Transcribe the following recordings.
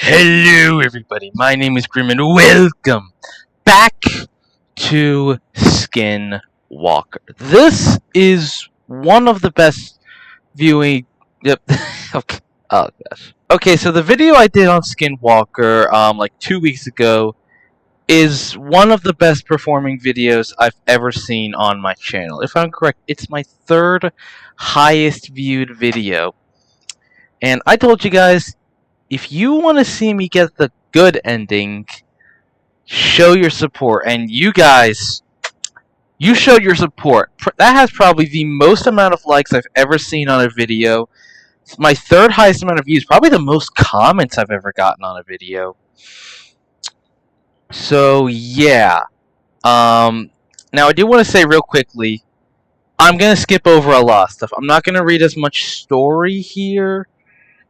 Hello everybody, my name is Grim and welcome back to Skinwalker. This is one of the best viewing... Yep. Okay. Oh gosh. Okay, so the video I did on Skinwalker, like 2 weeks ago, is one of the best performing videos I've ever seen on my channel. If I'm correct, it's my third highest viewed video. And I told you guys, if you want to see me get the good ending, show your support. And you guys, you showed your support. That has probably the most amount of likes I've ever seen on a video. It's my third highest amount of views. Probably the most comments I've ever gotten on a video. So, yeah. Now, I do want to say real quickly, I'm going to skip over a lot of stuff. I'm not going to read as much story here.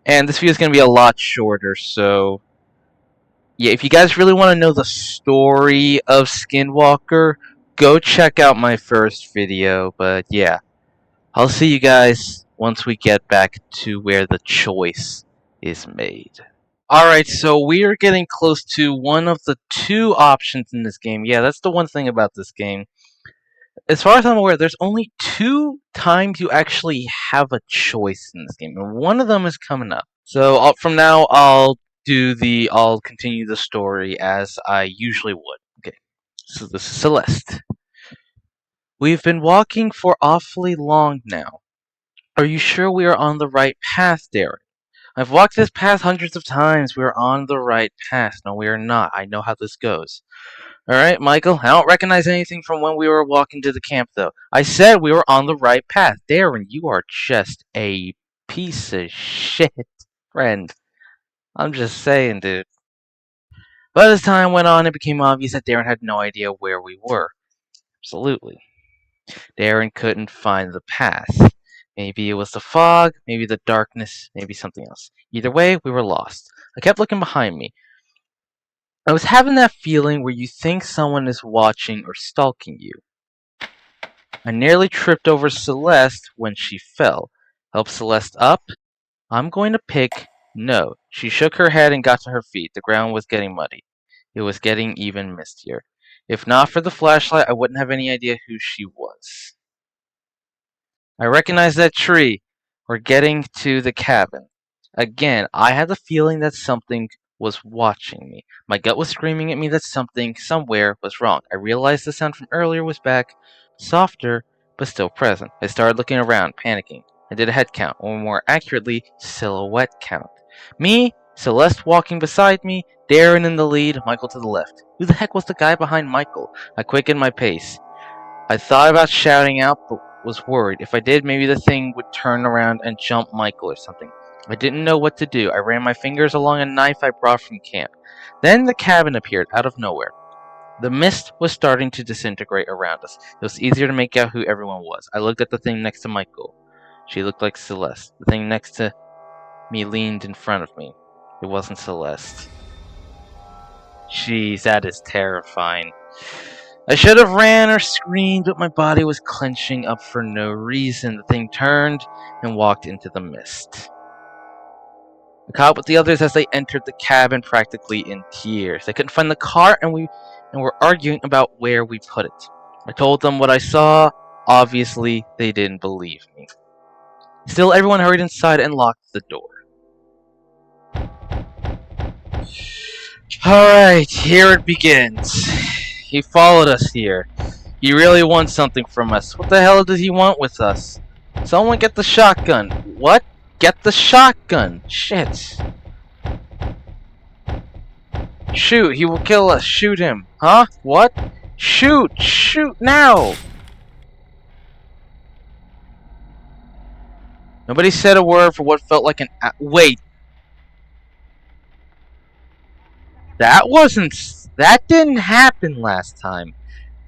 And this video is going to be a lot shorter, so... yeah, if you guys really want to know the story of Skinwalker, go check out my first video. But yeah, I'll see you guys once we get back to where the choice is made. Alright, so we are getting close to one of the two options in this game. Yeah, that's the one thing about this game. As far as I'm aware, there's only 2 times you actually have a choice in this game, and one of them is coming up. So from now, I'll continue the story as I usually would. Okay, so this is Celeste. We've been walking for awfully long now. Are you sure we are on the right path, Darren? I've walked this path hundreds of times. We are on the right path. No, we are not. I know how this goes. Alright, Michael, I don't recognize anything from when we were walking to the camp, though. I said we were on the right path. Darren, you are just a piece of shit, friend. I'm just saying, dude. But as time went on, it became obvious that Darren had no idea where we were. Absolutely. Darren couldn't find the path. Maybe it was the fog, maybe the darkness, maybe something else. Either way, we were lost. I kept looking behind me. I was having that feeling where you think someone is watching or stalking you. I nearly tripped over Celeste when she fell. Help Celeste up? I'm going to pick no. She shook her head and got to her feet. The ground was getting muddy. It was getting even mistier. If not for the flashlight, I wouldn't have any idea who she was. I recognized that tree. We're getting to the cabin. Again, I had the feeling that something was watching me. My gut was screaming at me that something, somewhere, was wrong. I realized the sound from earlier was back, softer, but still present. I started looking around, panicking. I did a head count, or more accurately, silhouette count. Me, Celeste walking beside me, Darren in the lead, Michael to the left. Who the heck was the guy behind Michael? I quickened my pace. I thought about shouting out, but was worried. If I did, maybe the thing would turn around and jump Michael or something. I didn't know what to do. I ran my fingers along a knife I brought from camp. Then the cabin appeared out of nowhere. The mist was starting to disintegrate around us. It was easier to make out who everyone was. I looked at the thing next to Michael. She looked like Celeste. The thing next to me leaned in front of me. It wasn't Celeste. Jeez, that is terrifying. I should have ran or screamed, but my body was clenching up for no reason. The thing turned and walked into the mist. I caught up with the others as they entered the cabin, practically in tears. They couldn't find the car, and were arguing about where we put it. I told them what I saw. Obviously, they didn't believe me. Still, everyone hurried inside and locked the door. Alright, here it begins. He followed us here. He really wants something from us. What the hell does he want with us? Someone get the shotgun. What? Get the shotgun. Shit. Shoot, he will kill us. Shoot him. Huh? What? Shoot! Shoot now! Nobody said a word for what felt like an wait. That didn't happen last time.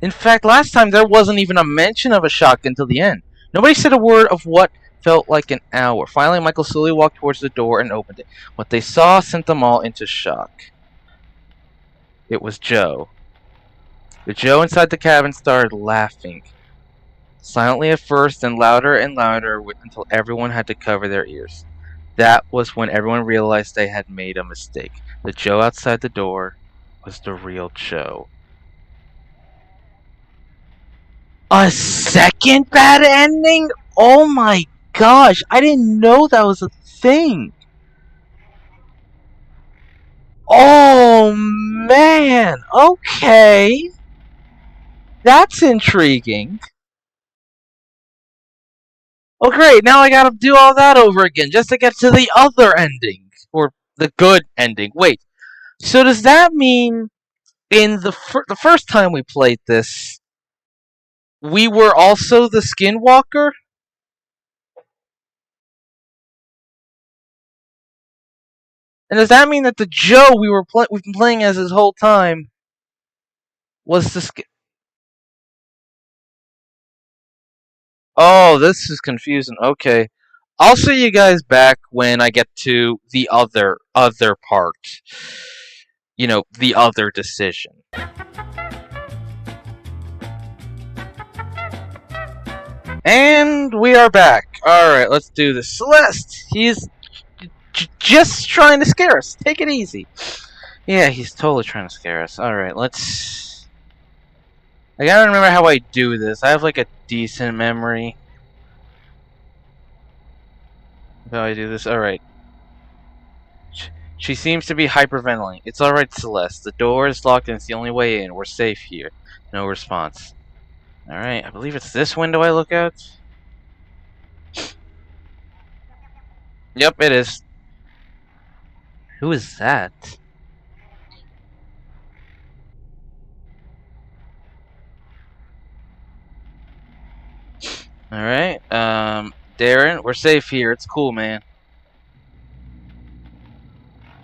In fact, last time there wasn't even a mention of a shotgun until the end. Nobody said a word of what felt like an hour. Finally, Michael slowly walked towards the door and opened it. What they saw sent them all into shock. It was Joe. The Joe inside the cabin started laughing. Silently at first, then louder and louder until everyone had to cover their ears. That was when everyone realized they had made a mistake. The Joe outside the door was the real Joe. A second bad ending? Oh my gosh, I didn't know that was a thing. Oh man, okay. That's intriguing. Oh great, now I gotta do all that over again just to get to the other ending. Or the good ending. Wait, so does that mean in the first time we played this, we were also the Skinwalker? And does that mean that the Joe we've been playing as this whole time was the Skin? Oh, this is confusing. Okay. I'll see you guys back when I get to the other part. You know, the other decision. And we are back. Alright, let's do this. Celeste! He's just trying to scare us. Take it easy. Yeah, he's totally trying to scare us. Alright, let's... I gotta remember how I do this. I have like a decent memory. How I do this? Alright. She seems to be hyperventilating. It's alright, Celeste. The door is locked and it's the only way in. We're safe here. No response. Alright, I believe it's this window I look out. Yep, it is. Who is that? Alright, Darren, we're safe here. It's cool, man.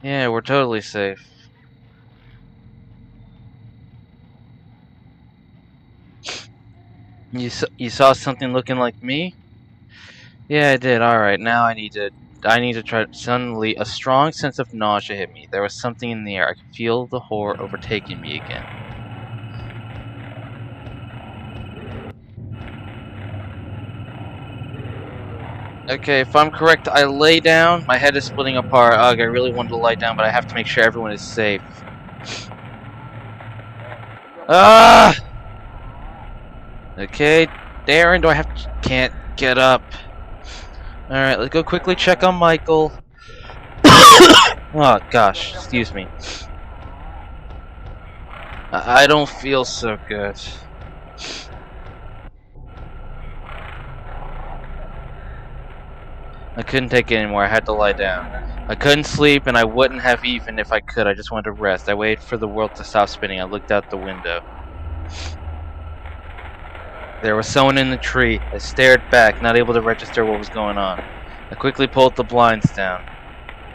Yeah, we're totally safe. You saw something looking like me? Yeah, I did. Alright, now I need to try. Suddenly, a strong sense of nausea hit me. There was something in the air. I could feel the horror overtaking me again. Okay, if I'm correct, I lay down. My head is splitting apart. Ugh, I really wanted to lie down, but I have to make sure everyone is safe. Ah! Okay, Darren, do I have to... Can't get up. Alright, let's go quickly check on Michael. Oh, gosh, excuse me. I don't feel so good. I couldn't take it anymore. I had to lie down. I couldn't sleep, and I wouldn't have even if I could. I just wanted to rest. I waited for the world to stop spinning. I looked out the window. There was someone in the tree. I stared back, not able to register what was going on. I quickly pulled the blinds down.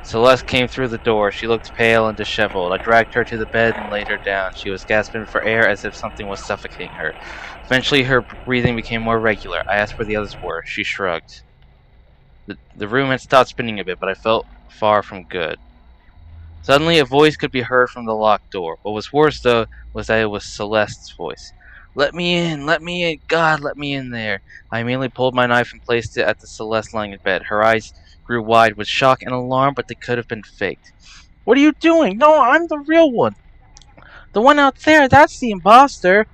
Celeste came through the door. She looked pale and disheveled. I dragged her to the bed and laid her down. She was gasping for air as if something was suffocating her. Eventually, her breathing became more regular. I asked where the others were. She shrugged. The room had stopped spinning a bit, but I felt far from good. Suddenly, a voice could be heard from the locked door. What was worse, though, was that it was Celeste's voice. Let me in, God, let me in there. I immediately pulled my knife and placed it at the Celeste lying in bed. Her eyes grew wide with shock and alarm, but they could have been faked. What are you doing? No, I'm the real one. The one out there, that's the imposter.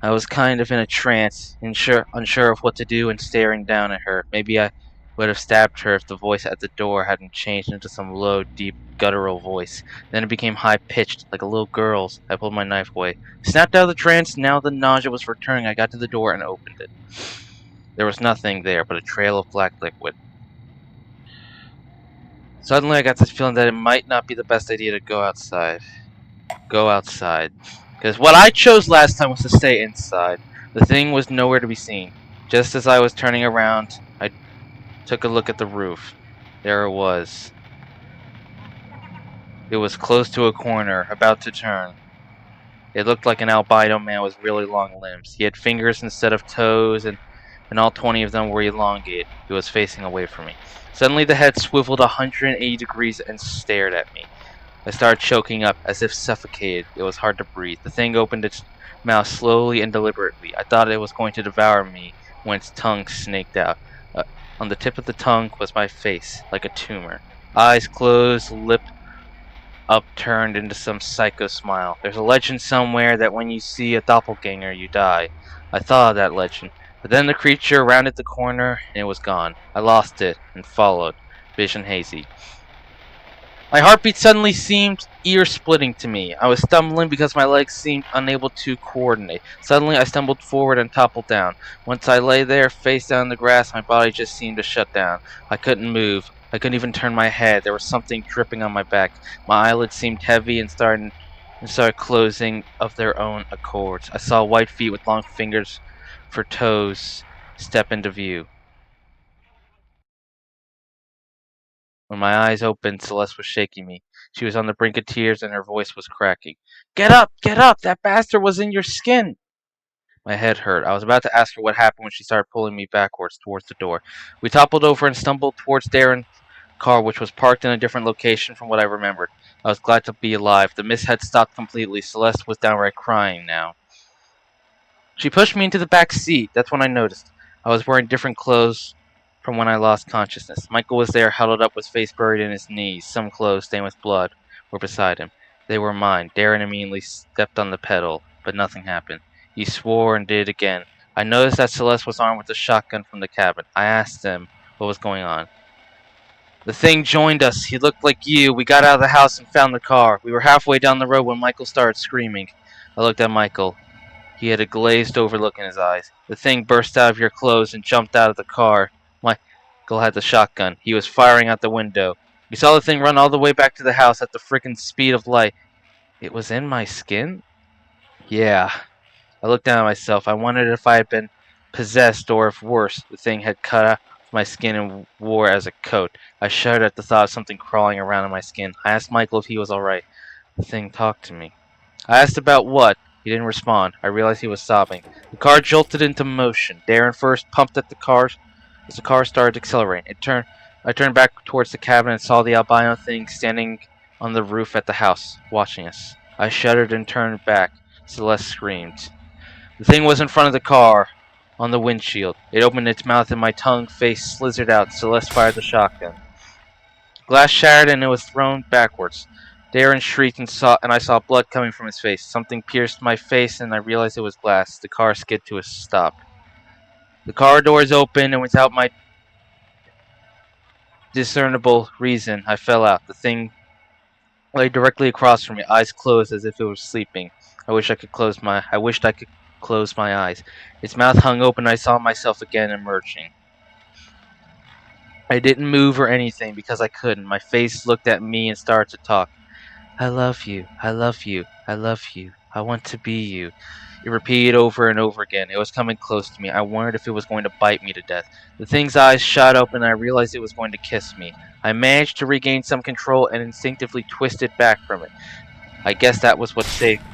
I was kind of in a trance, unsure of what to do and staring down at her. Maybe I would have stabbed her if the voice at the door hadn't changed into some low, deep, guttural voice. Then it became high-pitched, like a little girl's. I pulled my knife away. Snapped out of the trance, now the nausea was returning. I got to the door and opened it. There was nothing there but a trail of black liquid. Suddenly I got this feeling that it might not be the best idea to go outside. Because what I chose last time was to stay inside. The thing was nowhere to be seen. Just as I was turning around, I took a look at the roof. There it was. It was close to a corner, about to turn. It looked like an albino man with really long limbs. He had fingers instead of toes, and all 20 of them were elongated. He was facing away from me. Suddenly the head swiveled 180 degrees and stared at me. I started choking up, as if suffocated. It was hard to breathe. The thing opened its mouth slowly and deliberately. I thought it was going to devour me when its tongue snaked out. On the tip of the tongue was my face, like a tumor. Eyes closed, lip upturned into some psycho smile. There's a legend somewhere that when you see a doppelganger, you die. I thought of that legend, but then the creature rounded the corner and it was gone. I lost it and followed, vision hazy. My heartbeat suddenly seemed ear-splitting to me. I was stumbling because my legs seemed unable to coordinate. Suddenly, I stumbled forward and toppled down. Once I lay there, face down in the grass, my body just seemed to shut down. I couldn't move. I couldn't even turn my head. There was something dripping on my back. My eyelids seemed heavy and started closing of their own accords. I saw white feet with long fingers for toes step into view. When my eyes opened, Celeste was shaking me. She was on the brink of tears and her voice was cracking. Get up! Get up! That bastard was in your skin! My head hurt. I was about to ask her what happened when she started pulling me backwards towards the door. We toppled over and stumbled towards Darren's car, which was parked in a different location from what I remembered. I was glad to be alive. The mist had stopped completely. Celeste was downright crying now. She pushed me into the back seat. That's when I noticed. I was wearing different clothes from when I lost consciousness. Michael was there, huddled up with face buried in his knees. Some clothes, stained with blood, were beside him. They were mine. Darren immediately stepped on the pedal, but nothing happened. He swore and did it again. I noticed that Celeste was armed with a shotgun from the cabin. I asked him what was going on. The thing joined us. He looked like you. We got out of the house and found the car. We were halfway down the road when Michael started screaming. I looked at Michael. He had a glazed over look in his eyes. The thing burst out of your clothes and jumped out of the car. Michael had the shotgun. He was firing out the window. We saw the thing run all the way back to the house at the frickin' speed of light. It was in my skin? Yeah. I looked down at myself. I wondered if I had been possessed or if worse, the thing had cut off my skin and wore as a coat. I shuddered at the thought of something crawling around in my skin. I asked Michael if he was alright. The thing talked to me. I asked about what. He didn't respond. I realized he was sobbing. The car jolted into motion. Darren first pumped at the car as the car started accelerating. I turned back towards the cabin and saw the albino thing standing on the roof at the house, watching us. I shuddered and turned back. Celeste screamed. The thing was in front of the car, on the windshield. It opened its mouth and my tongue face slithered out. Celeste fired the shotgun. Glass shattered and it was thrown backwards. Darren shrieked and I saw blood coming from his face. Something pierced my face and I realized it was glass. The car skid to a stop. The car doors opened and without my discernible reason, I fell out. The thing lay directly across from me, eyes closed as if it was sleeping. I wished I could close my eyes. Its mouth hung open and I saw myself again emerging. I didn't move or anything because I couldn't. My face looked at me and started to talk. I love you, I love you, I love you, I want to be you. It repeated over and over again. It was coming close to me. I wondered if it was going to bite me to death. The thing's eyes shot open and I realized it was going to kiss me. I managed to regain some control and instinctively twisted back from it. I guess that was what saved me.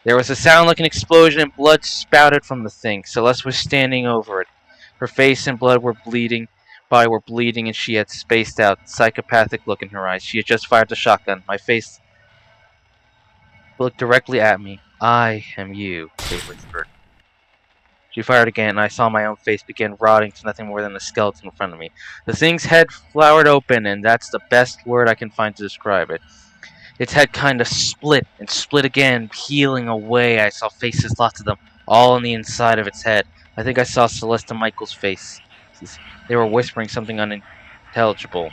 There was a sound like an explosion and blood spouted from the thing. Celeste was standing over it. Her face and body were bleeding and she had spaced out, psychopathic look in her eyes. She had just fired the shotgun. My face looked directly at me. I am you, they whispered. She fired again, and I saw my own face begin rotting to nothing more than a skeleton in front of me. The thing's head flowered open, and that's the best word I can find to describe it. Its head kind of split, and split again, peeling away. I saw faces, lots of them, all on the inside of its head. I think I saw Celeste and Michael's faces. They were whispering something unintelligible.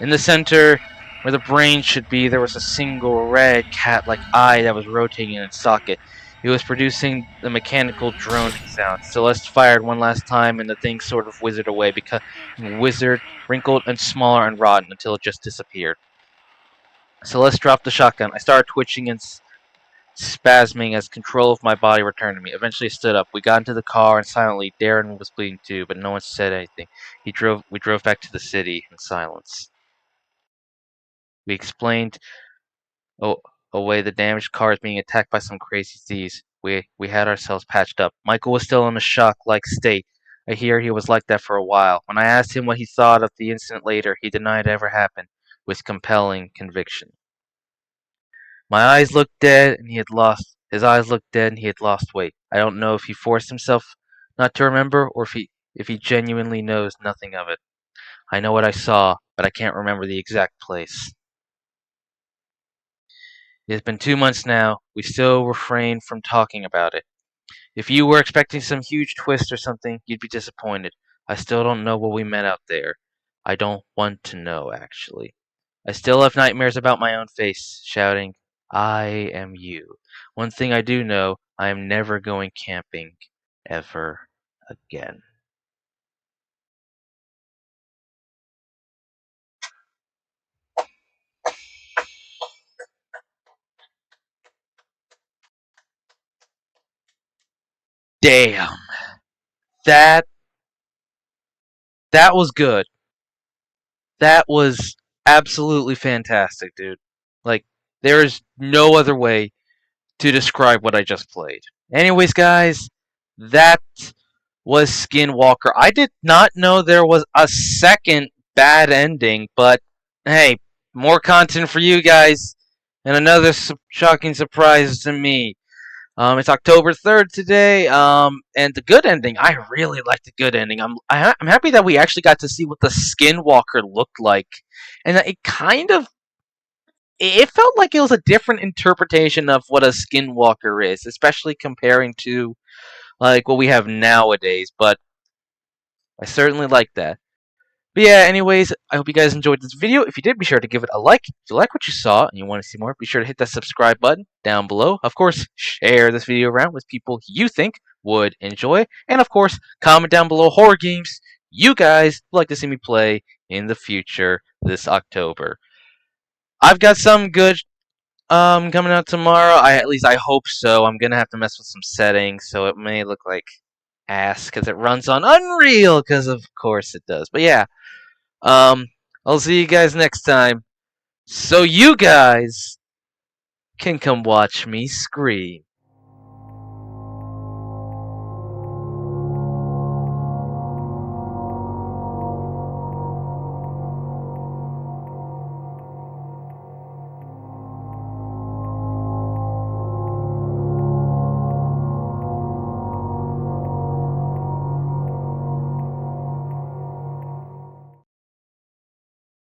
In the center, where the brain should be, there was a single red cat-like eye that was rotating in its socket. It was producing the mechanical droning sound. Celeste fired one last time, and the thing sort of whizzed away, becoming withered, wrinkled, and smaller and rotten until it just disappeared. Celeste dropped the shotgun. I started twitching and spasming as control of my body returned to me. Eventually, I stood up. We got into the car, and silently, Darren was bleeding too, but no one said anything. We drove back to the city in silence. We explained away the damaged cars being attacked by some crazy thieves. We had ourselves patched up. Michael was still in a shock-like state. I hear he was like that for a while. When I asked him what he thought of the incident later, he denied it ever happened, with compelling conviction. My eyes looked dead, and he had lost. His eyes looked dead, and he had lost weight. I don't know if he forced himself not to remember, or if he genuinely knows nothing of it. I know what I saw, but I can't remember the exact place. It's been 2 months now. We still refrain from talking about it. If you were expecting some huge twist or something, you'd be disappointed. I still don't know what we met out there. I don't want to know, actually. I still have nightmares about my own face, shouting, I am you. One thing I do know, I am never going camping ever again. Damn. That that was good. That was absolutely fantastic, dude. Like, there is no other way to describe what I just played. Anyways, guys, that was Skinwalker. I did not know there was a second bad ending, but hey, more content for you guys, and another shocking surprise to me. It's October 3rd today, and the good ending. I really like the good ending. I'm happy that we actually got to see what the Skinwalker looked like, and it kind of it felt like it was a different interpretation of what a Skinwalker is, especially comparing to like what we have nowadays. But I certainly like that. But yeah, anyways, I hope you guys enjoyed this video. If you did, be sure to give it a like. If you like what you saw and you want to see more, be sure to hit that subscribe button down below. Of course, share this video around with people you think would enjoy. And of course, comment down below horror games you guys would like to see me play in the future this October. I've got some good coming out tomorrow. At least I hope so. I'm gonna have to mess with some settings, so it may look like ass because it runs on Unreal, because of course it does. But yeah, um, I'll see you guys next time. So you guys can come watch me scream.